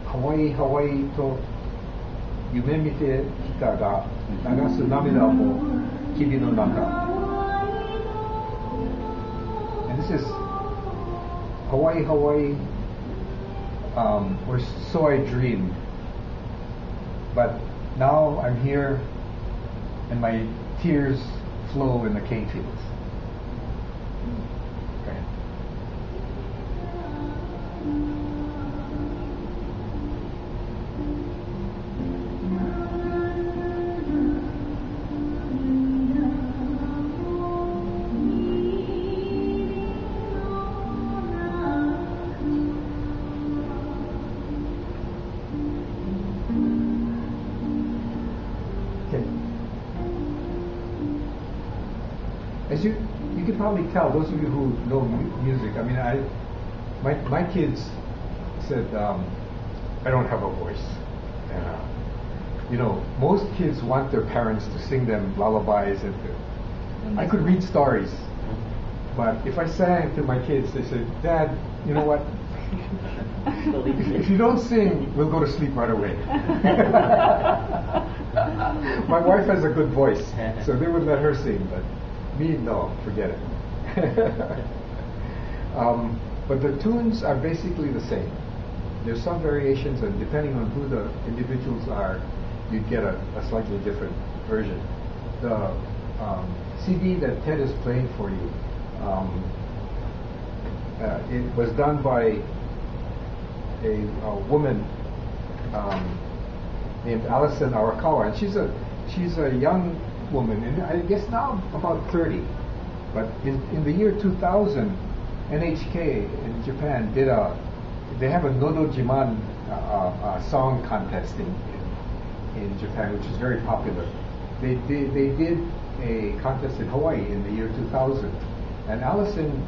Hawaii to yume mite hita ga nagasu namida mo kibi no naka. And this is Hawaii, or so I dreamed. But now I'm here and my tears flow in the cane fields. Okay. As you can probably tell, those of you who know music, I mean, my kids said, I don't have a voice. And, most kids want their parents to sing them lullabies, and I could read stories. But if I sang to my kids, they said, Dad, you know what? If you don't sing, we'll go to sleep right away. My wife has a good voice, so they would let her sing, but me, no, forget it. But the tunes are basically the same. There's some variations, and depending on who the individuals are, you get a slightly different version. The CD that Ted is playing for you, it was done by a woman named Allison Arakawa, and she's a young woman, and I guess now about 30. But in the year 2000, NHK in Japan they have a Nodo Jiman song contest in Japan, which is very popular. They did a contest in Hawaii in the year 2000, and Allison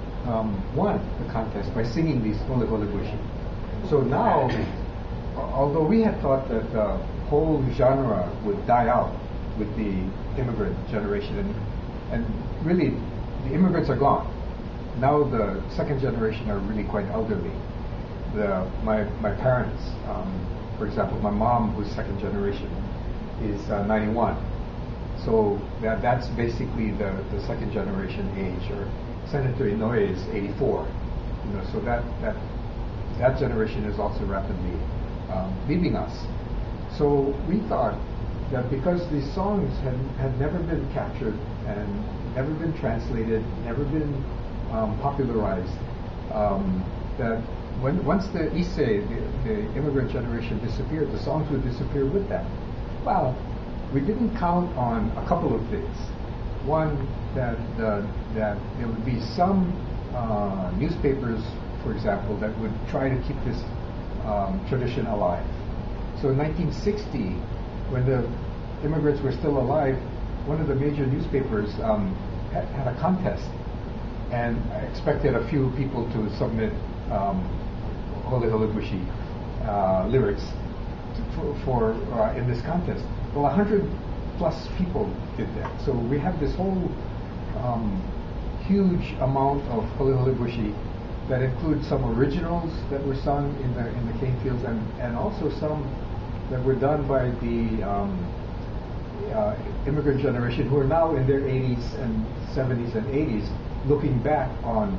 won the contest by singing these Hole Hole Bushi. So now, although we had thought that the whole genre would die out with the immigrant generation, and really the immigrants are gone. Now the second generation are really quite elderly. My parents, for example, my mom, who's second generation, is 91. So that's basically the second generation age. Or Senator Inoue is 84. So that generation is also rapidly leaving us. So we thought that because these songs had never been captured and never been translated, never been popularized, that once the Issei, the immigrant generation, disappeared, the songs would disappear with them. Well, we didn't count on a couple of things. One, that there would be some newspapers, for example, that would try to keep this tradition alive. So in 1960, when the immigrants were still alive, one of the major newspapers had a contest and expected a few people to submit Hole Hole Bushi lyrics for in this contest. Well, 100 plus people did that. So we have this whole huge amount of Hole Hole Bushi that includes some originals that were sung in the cane fields, and also some that were done by the immigrant generation who are now in their 80s and 70s and 80s, looking back on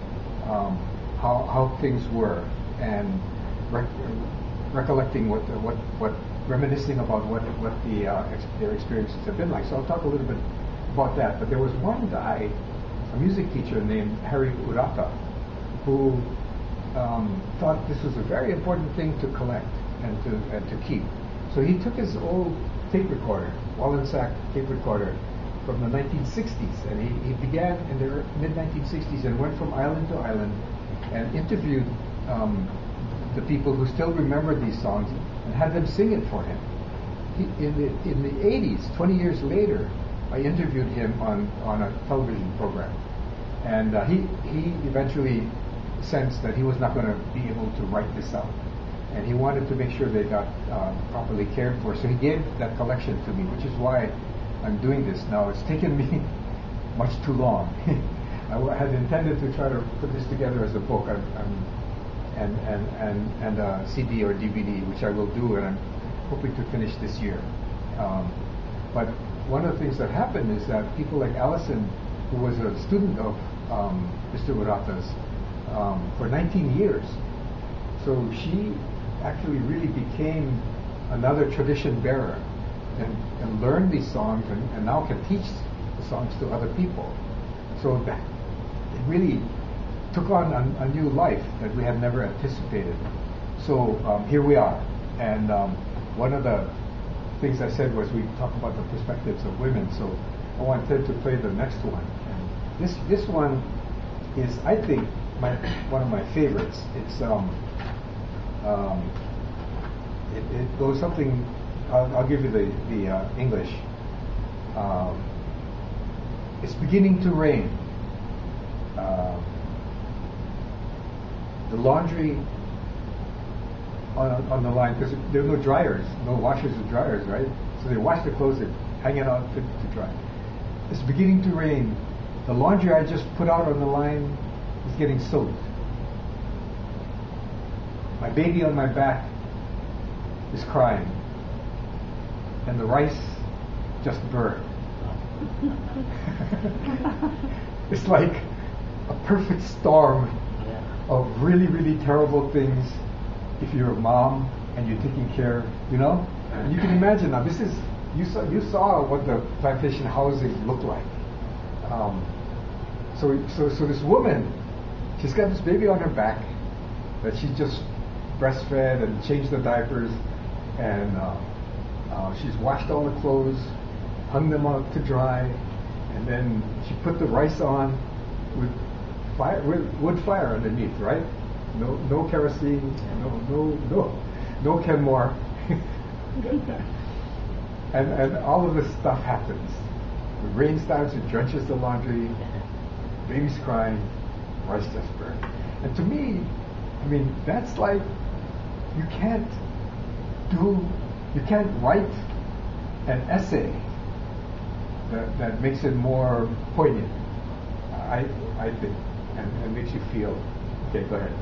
how things were and recollecting what reminiscing about what their experiences have been like. So I'll talk a little bit about that. But there was one guy, a music teacher named Harry Urata, who thought this was a very important thing to collect and to keep. So he took his old tape recorder, Wallensack tape recorder, from the 1960s, and he began in the mid-1960s and went from island to island and interviewed the people who still remember these songs and had them sing it for him. In the 80s, 20 years later, I interviewed him on a television program, and he eventually sensed that he was not going to be able to write this out, and he wanted to make sure they got properly cared for. So he gave that collection to me, which is why I'm doing this now. It's taken me much too long. I had intended to try to put this together as a book, and a CD or DVD, which I will do, and I'm hoping to finish this year. But one of the things that happened is that people like Allison, who was a student of Mr. Urata's for 19 years, so she actually really became another tradition bearer and learned these songs and now can teach the songs to other people. So that it really took on a new life that we had never anticipated. So here we are. And one of the things I said was we talk about the perspectives of women. So I wanted to play the next one. And this one is, I think, one of my favorites. It's it goes something. I'll give you the English. It's beginning to rain. The laundry on the line, because there are no dryers, no washers or dryers, right? So they wash the clothes and hang it out to dry. It's beginning to rain. The laundry I just put out on the line is getting soaked. My baby on my back is crying. And the rice just burned. It's like a perfect storm of really, really terrible things if you're a mom and you're taking care, And you can imagine now, you saw what the plantation housing looked like. So this woman, she's got this baby on her back that she just breastfed and changed the diapers, and she's washed all the clothes, hung them up to dry, and then she put the rice on with wood fire underneath, right? No kerosene, no Kenmore, and all of this stuff happens. The rain starts, it drenches the laundry, baby's crying, rice just burned. And to me, that's like you can't write an essay that makes it more poignant, I think, and makes you feel. Okay, go ahead.